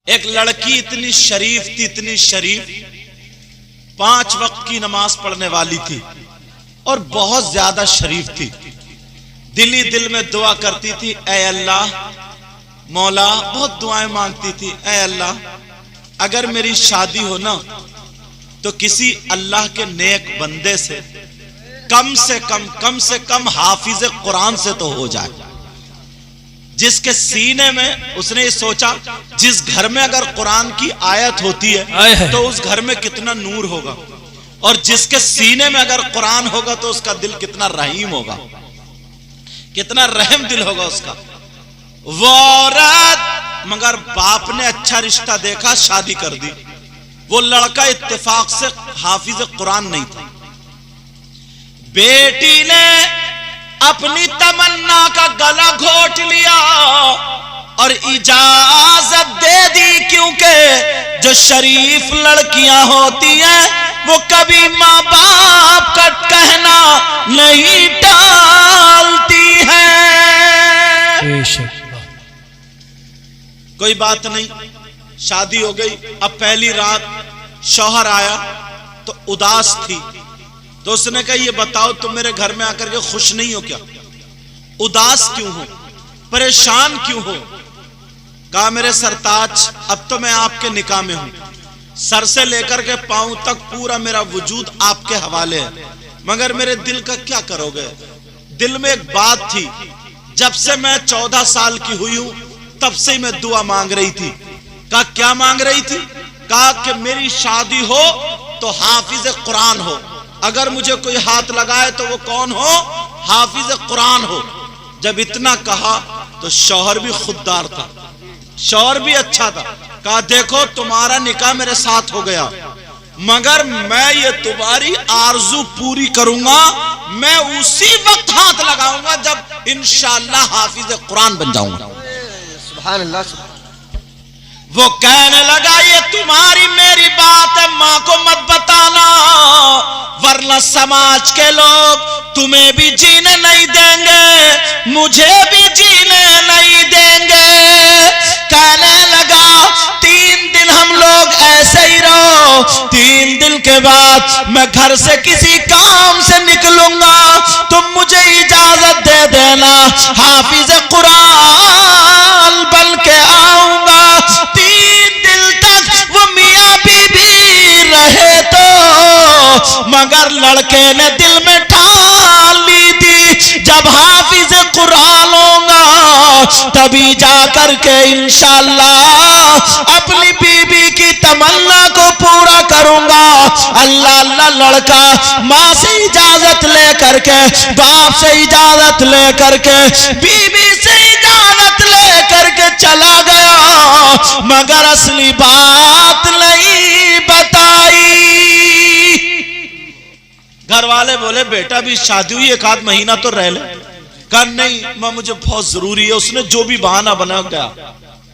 एक लड़की इतनी शरीफ थी, इतनी शरीफ, 5 वक्त की नमाज पढ़ने वाली थी और बहुत ज्यादा शरीफ थी। दिल ही दिल में दुआ करती थी, ऐ अल्लाह मौला, बहुत दुआएं मांगती थी, ऐ अल्लाह अगर मेरी शादी हो ना तो किसी अल्लाह के नेक बंदे से कम से कम हाफिज कुरान से तो हो जाए, जिसके सीने में, उसने ये सोचा जिस घर में अगर कुरान की आयत होती है तो उस घर में कितना नूर होगा, और जिसके सीने में अगर कुरान होगा तो उसका दिल कितना रहीम होगा, कितना रहम दिल होगा उसका। वो औरत, मगर बाप ने अच्छा रिश्ता देखा, शादी कर दी। वो लड़का इत्तेफाक से हाफिज कुरान नहीं था। बेटी ने अपनी तमन्ना का गला घोट लिया और इजाजत दे दी, क्योंकि जो शरीफ लड़कियां होती हैं वो कभी माँ बाप का कहना नहीं टालती हैं। कोई बात नहीं, शादी हो गई। अब पहली रात शौहर आया तो उदास थी, तो उसने कहा ये बताओ तुम मेरे घर में आकर के खुश नहीं हो क्या? उदास क्यों हो, परेशान क्यों हो? कहा मेरे सरताज, अब तो मैं आपके निकाह में हूं, सर से लेकर के पांव तक पूरा मेरा वजूद आपके हवाले है, मगर मेरे दिल का क्या करोगे? दिल में एक बात थी, जब से मैं 14 साल की हुई हूं तब से ही मैं दुआ मांग रही थी। कहा क्या मांग रही थी? कहा कि मेरी शादी हो तो हाफिज कुरान हो, अगर मुझे कोई हाथ लगाए तो वो कौन हो? हाफिज कुरान हो। जब इतना कहा तो शौहर भी खुददार था, शौहर भी अच्छा था। कहा देखो तुम्हारा निकाह मेरे साथ हो गया, मगर मैं ये तुम्हारी आरजू पूरी करूंगा, मैं उसी वक्त हाथ लगाऊंगा जब इंशाअल्लाह हाफिज कुरान बन जाऊंगा। सुभान अल्लाह। वो कहने लगा ये तुम्हारी मेरी बात है, मां को मत बताना, वरना समाज के लोग तुम्हें भी जीने नहीं देंगे, मुझे भी जीने नहीं देंगे। कहने लगा 3 दिन हम लोग ऐसे ही रहो, 3 दिन के बाद मैं घर से किसी काम से निकलूंगा, तुम मुझे इजाजत दे देना, हाफिज कुरान बन के आऊंगा। 3 दिन तक वो मियां बीबी रहे तो, मगर लड़के ने दिल में ठान ली थी जब हाफिज कुरान होगा तभी जाकर के इंशाअल्लाह अपनी बीबी की तमन्ना को पूरा करूंगा। अल्लाह अल्लाह लड़का माँ से इजाजत लेकर के, बाप से इजाजत लेकर के, बीबी से इजाजत लेकर के चला गया, मगर असली बात नहीं बताई। घर वाले बोले बेटा भी शादी हुई, 1 आध महीना तो रह ले। कहा नहीं मां मुझे बहुत जरूरी है। उसने जो भी बहाना बना गया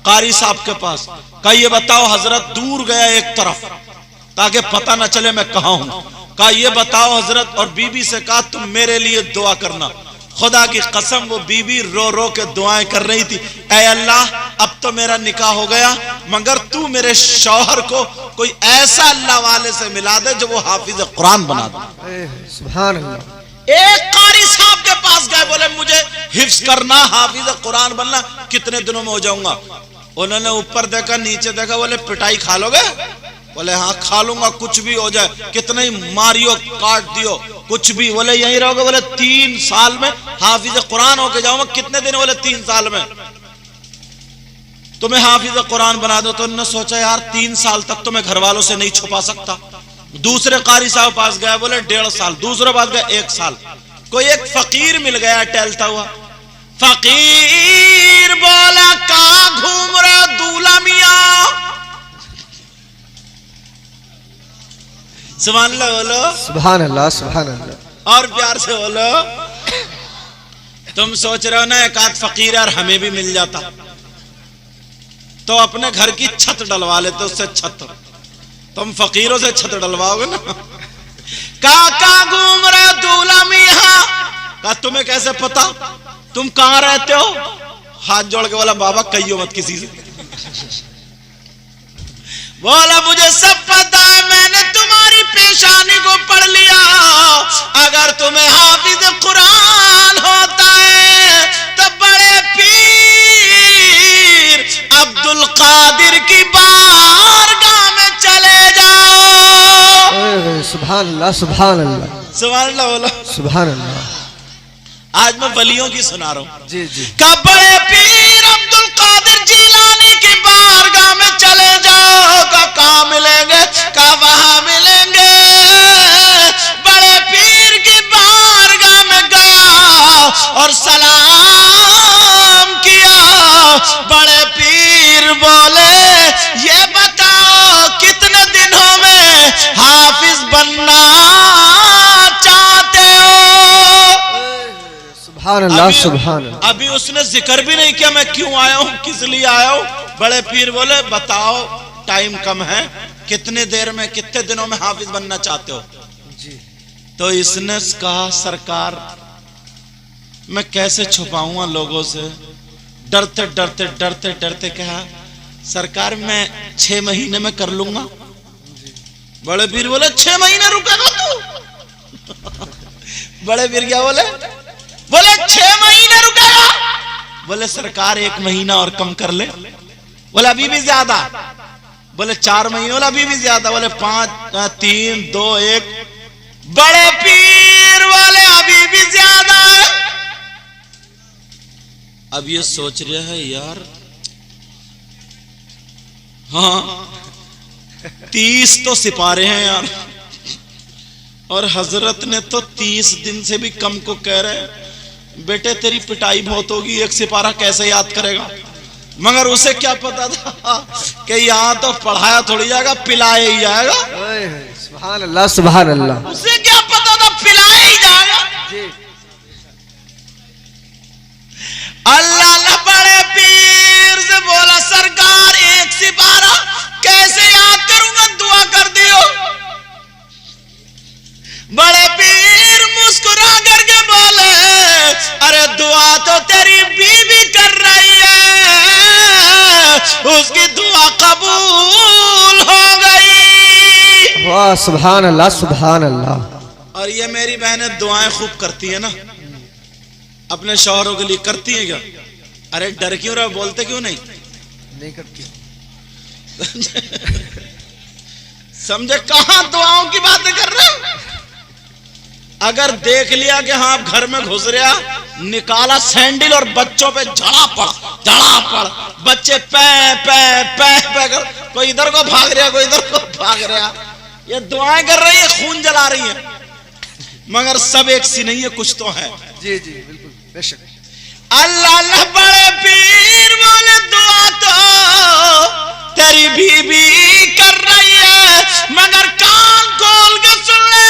कारी साहब के पास। कहा ये बताओ हजरत, दूर गया एक तरफ ताकि पता ना चले मैं कहां हूं। कहा ये बताओ हजरत, और बीबी से कहा तुम मेरे लिए दुआ करना। खुदा की कसम वो बीबी रो रो के दुआएं कर रही थी, ऐ अल्लाह अब तो मेरा निकाह हो गया, मगर तू मेरे शौहर को कोई ऐसा अल्लाह वाले से मिला दे जो वो हाफिज कुरान बना दे। सुभान अल्लाह। एक कारी साहब के पास गए, बोले मुझे हिफ्ज करना, हाफिज कुरान बनना, कितने दिनों में हो जाऊंगा? उन्होंने ऊपर देखा नीचे देखा, बोले पिटाई खा लोगे? बोले हाँ खा लूंगा, कुछ भी हो जाए, कितना ही मारियो काट दियो कुछ भी। बोले यहीं रहोगे? बोले 3 साल में हाफिज कुरान होके जाऊंगा। कितने दिन? बोले 3 साल में तुम्हें हाफिज कुरान बना दो। तो उन्होंने सोचा यार 3 साल तक तो मैं घर वालों से नहीं छुपा सकता। दूसरे कारी साहब पास गया, बोले 1.5 साल। दूसरे पास गया 1 साल। कोई एक फकीर मिल गया टहलता हुआ। फकीर बोला कहां घूम रहा दूल्हा मियां? सुभान अल्लाह बोलो। सुभान अल्लाह, सुभान अल्लाह। और प्यार से बोलो। तुम सोच रहे हो ना एक आध फकीर और हमें भी मिल जाता तो अपने घर की छत डलवा लेते, उससे छत। तुम फकीरों से छत डलवाओगे ना। काका घूम रहा दूल्हा मियां। का तुम्हें कैसे पता? तुम कहां रहते हो? हाथ जोड़ के बोला बाबा कहियो मत किसी से। बोला मुझे सब पता है, मैंने तुम्हारी पेशानी को पढ़ लिया। अगर तुम्हें हाफिज कुरान होता है तो बड़े पीर अब्दुल कादिर की बारगाह में चले जाओ। सुभान अल्लाह, सुभान अल्लाह, सुभान अल्लाह बोलो, सुभान अल्लाह। आज मैं वलियों की सुना रहा हूं। जी जी। का बड़े पीर अब्दुल कादिर जिलानी की बारगाह में चले जाओ। का कहां मिलेंगे? का वहां मिलेंगे। बड़े पीर की बारगाह में गया और सलाम किया। बड़े पीर बोले ये बताओ कितने दिनों में हाफिज बनना चाहते हो? सुभान अल्लाह, सुभान अल्लाह। अभी उसने जिक्र भी नहीं किया मैं क्यों आया हूं, किस लिए आया हूं। बड़े पीर बोले बताओ टाइम कम है, कितने देर में, कितने दिनों में हाफिज बनना चाहते हो? जी। तो इसने कहा सरकार मैं कैसे छुपाऊंगा लोगों से, डरते डरते डरते डरते कहा सरकार मैं 6 महीने में कर लूंगा। बड़े पीर बोले 6 महीने रुकेगा तू? बड़े पीर क्या बोले? बोले 6 महीने रुकेगा? बोले सरकार 1 महीना और कम कर ले। बोले अभी भी ज्यादा। बोले 4 महीने। बोले अभी भी ज्यादा। बोले 5 3 2 1। बड़े पीर वाले अभी भी ज्यादा है। अब ये सोच रहे हैं यार हाँ 30 तो सिपारे हैं यार, और हजरत ने तो 30 दिन से भी कम को कह रहे बेटे तेरी पिटाई बहुत होगी, एक सिपारा कैसे याद करेगा। मगर उसे क्या पता था कि यहाँ तो पढ़ाया थोड़ी जाएगा, पिलाया ही जाएगा। सुभान अल्लाह, सुभान अल्लाह। उसे क्या पता था पिलाया ही जाएगा। अल्लाह बड़े पीर से बोला सरकार 1 सिपारा कैसे याद करूंगा, दुआ कर दियो। बड़े पीर मुस्कुरा करके बोले अरे दुआ तो तेरी बीवी कर रही है, उसकी दुआ कबूल हो गई। वाह सुभान अल्लाह, सुभान अल्लाह। और ये मेरी बहनें दुआएं खूब करती है ना, अपने शौहरों के लिए करती है क्या? अरे डर क्यों रहा, बोलते क्यों नहीं? नहीं करती। समझे कहां दुआओं की बातें कर रहे हो? अगर देख लिया कि हाँ आप घर में घुस रहा, निकाला सैंडल और बच्चों पे झड़ा पड़, बच्चे पै पै पै पै कर, कोई इधर को भाग रहा, कोई इधर को भाग रहा। ये दुआएं कर रही है, खून जला रही है, मगर सब एक सी नहीं है, कुछ तो है। जी जी बिल्कुल बेशक। अल्लाह बड़े पीर बोले दुआ तो तेरी बीबी कर रही है, मगर कान खोल के सुन ले।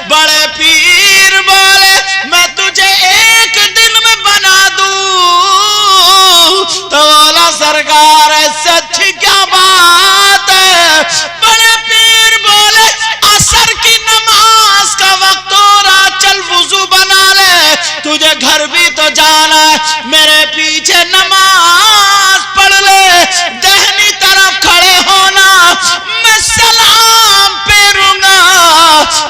बड़े पीर बोले मैं तुझे 1 दिन में बना दूं। तो बोला सरकार सच क्या बात है? बड़े पीर बोले असर की नमाज का वक्त हो रहा, चल वुजू बना ले, तुझे घर भी तो जाना है, मेरे पीछे नमाज पढ़ ले, दाहिनी तरफ खड़े होना, मैं सलाम फेरूंगा,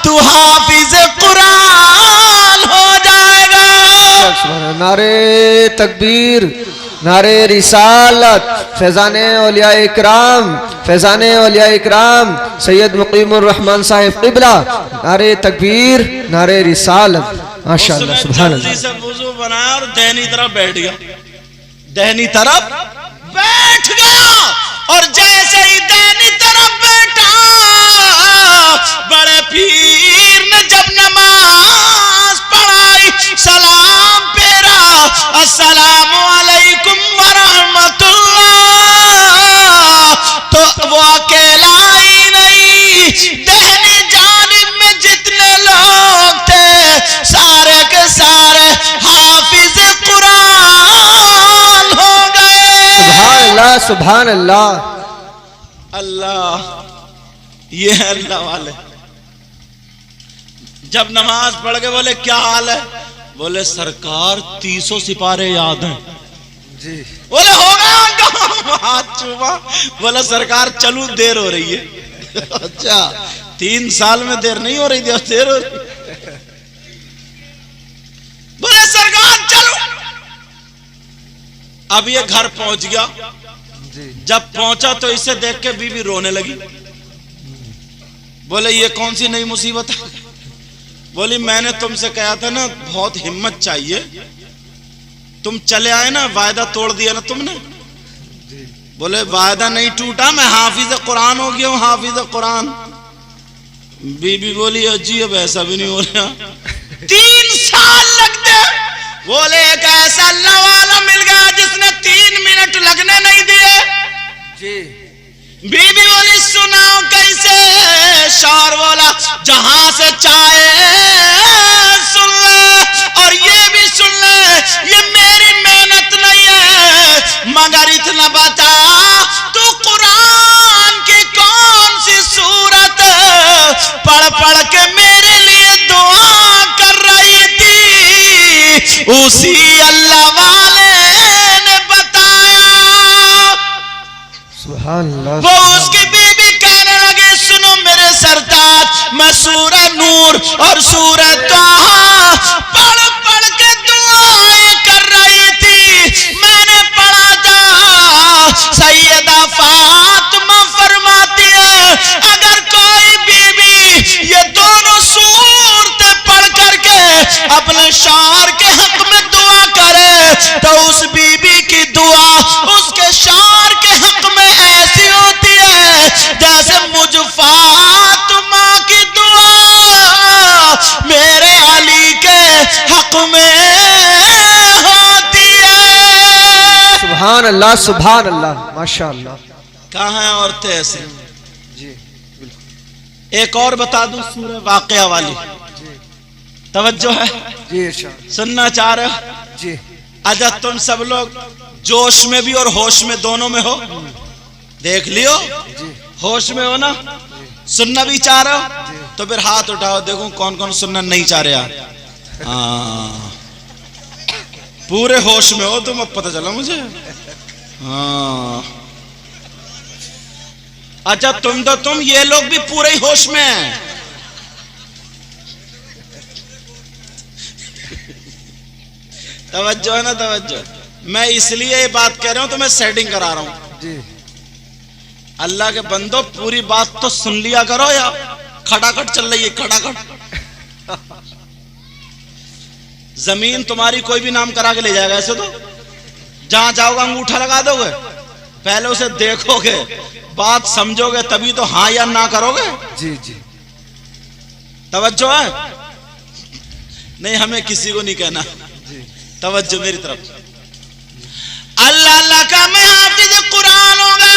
तू हाफिज कुरान हो जाएगा। नारे तकबीर, नारे रिसालत, फैजाने औलिया इकराम, फैजाने औलिया इकराम सैयद मुकीमुर रहमान साहिब क़िबला। नारे तकबीर, नारे रिसालत, माशाअल्लाह, सुभान अल्लाह। से वुजू बनाया और दाहिनी तरफ बैठ गया, दाहिनी तरफ बैठ गया, और जैसे ही दाहिनी तरफ बैठा, बड़े पीर ने जब नमाज पढ़ाई, सलाम फेरा, अस्सलामु अलैकुम व रहमतुल्लाह, तो वो अकेला ही नहीं, दाहिनी जानिब में जितने लोग थे सारे के सारे हाफिज कुरान हो गए। सुभान अल्लाह, सुभान अल्लाह। अल्लाह, ये है अल्लाह वाले। जब नमाज पढ़ के बोले क्या हाल है? बोले सरकार 300 सिपारे याद हैं। जी। बोले हो गया, हाथ चूमा। बोला सरकार चलू, देर हो रही है। अच्छा 3 साल में देर नहीं हो रही थी, अब देर हो रही। बोले सरकार चलो। अब ये घर पहुंच गया जी। जब पहुंचा तो इसे देख के बीवी रोने लगी। बोले ये कौन सी नई मुसीबत है? बोली मैंने तुमसे कहा था ना, बहुत हिम्मत चाहिए, तुम चले आए ना, वायदा तोड़ दिया ना तुमने। बोले वायदा नहीं टूटा, मैं हाफिज कुरान हो गया हूं, हाफिज कुरान। बीबी बोली अजी अब ऐसा भी नहीं हो रहा, 3 साल लगते। बोले एक ऐसा अल्लाह वाला मिल गया जिसने 3 मिनट लगने नहीं दिए। जी। बीबी बोली सुनाओ कैसे? शौहर बोला जहां से चाहे सुन ले, और ये भी सुन ले ये मेरी मेहनत नहीं है, मगर इतना बता तू कुरान की कौन सी सूरत पढ़ पढ़ के मेरे लिए दुआ कर रही थी? उसी अल्लाह वाले ने बताया। सुभान अल्लाह। वो उसकी बीबी कहने लगे सुनो मेरे सरताज, मैं सूरह नूर और सूरह ताहा पढ़ पढ़ के दुआएं कर रही थी। मैंने पढ़ा था सैयदा फातिमा फरमाती है अगर कोई बीबी ये दोनों सूरतें पढ़ करके अपने शौहर के हक में दुआ करे तो उस बीबी की दुआ उसके शौहर के हक में ऐसी होती है जैसे मुझ फातिमा की दुआ मेरे अली के हक में होती है। सुभान अल्लाह, सुभान अल्लाह, माशाअल्लाह। कहाँ हैं औरतें ऐसे? जी बिल्कुल। एक और बता दूं सूरह वाक़िया वाली, तवज्जो है? जी इरशाद। सुनना चाह रहे हो? जी। अच्छा तुम सब लोग जोश में भी और होश में दोनों में हो, देख लियो। होश में हो ना, सुनना भी चाह रहे हो तो फिर हाथ उठाओ, देखो कौन कौन सुनना नहीं चाह रहे। हाँ पूरे होश में हो तुम, अब पता चला मुझे। हाँ अच्छा तुम ये लोग भी पूरे ही होश में हैं। तवज्जो है ना, तवज्जो। मैं इसलिए ये बात कह रहा हूं तो मैं सेटिंग करा रहा हूं जी। अल्लाह के बंदो पूरी बात तो सुन लिया करो, या खटाखट चल रही है खटाखट। जमीन तुम्हारी कोई भी नाम करा के ले जाएगा, ऐसे तो जहां जाओगे अंगूठा लगा दोगे, पहले उसे देखोगे, बात समझोगे तभी तो हाँ या ना करोगे। जी जी। तवज्जो है? नहीं हमें किसी को नहीं कहना, तवज्जो मेरी तरफ। अल्लाह अल्लाह का मैं हाफिज कुरान होगा।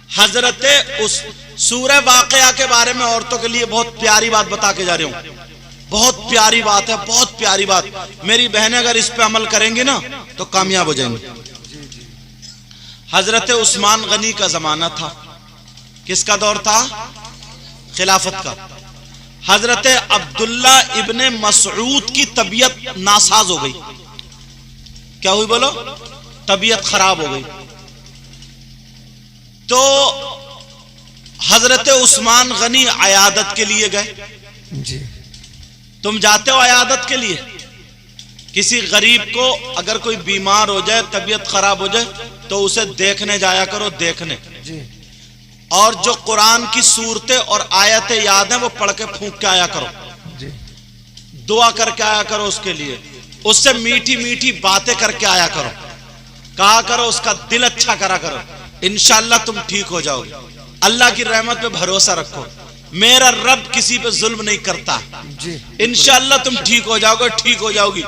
हजरत उस सूरह वाक़िया के बारे में औरतों के लिए बहुत प्यारी बात बता के जा रही हूं, बहुत प्यारी बात है, बहुत प्यारी बात। मेरी बहनें अगर इस पे अमल करेंगी ना तो कामयाब हो जाएंगी। हजरत उस्मान गनी का जमाना था। किसका दौर था? खिलाफत का। हजरत अब्दुल्ला इब्ने मसऊद की तबीयत नासाज हो गई। क्या हुई बोलो? तबीयत खराब हो गई। तो हजरत उस्मान गनी अयादत के लिए गए। जी। तुम जाते हो अयादत के लिए? किसी गरीब को अगर कोई बीमार हो जाए, तबीयत खराब हो जाए, तो उसे देखने जाया करो, देखने। जी। और जो कुरान की सूरतें और आयतें याद हैं वो पढ़ के फूंक के आया करो। जी। दुआ करके आया करो उसके लिए, उससे मीठी मीठी बातें करके आया करो, कहा करो, उसका दिल अच्छा करा करो। इंशाअल्लाह तुम ठीक हो जाओगे। अल्लाह की रहमत पे भरोसा रखो, मेरा रब किसी पे जुल्म नहीं करता। जी। इंशाअल्लाह तुम ठीक हो जाओगे, ठीक हो जाओगी।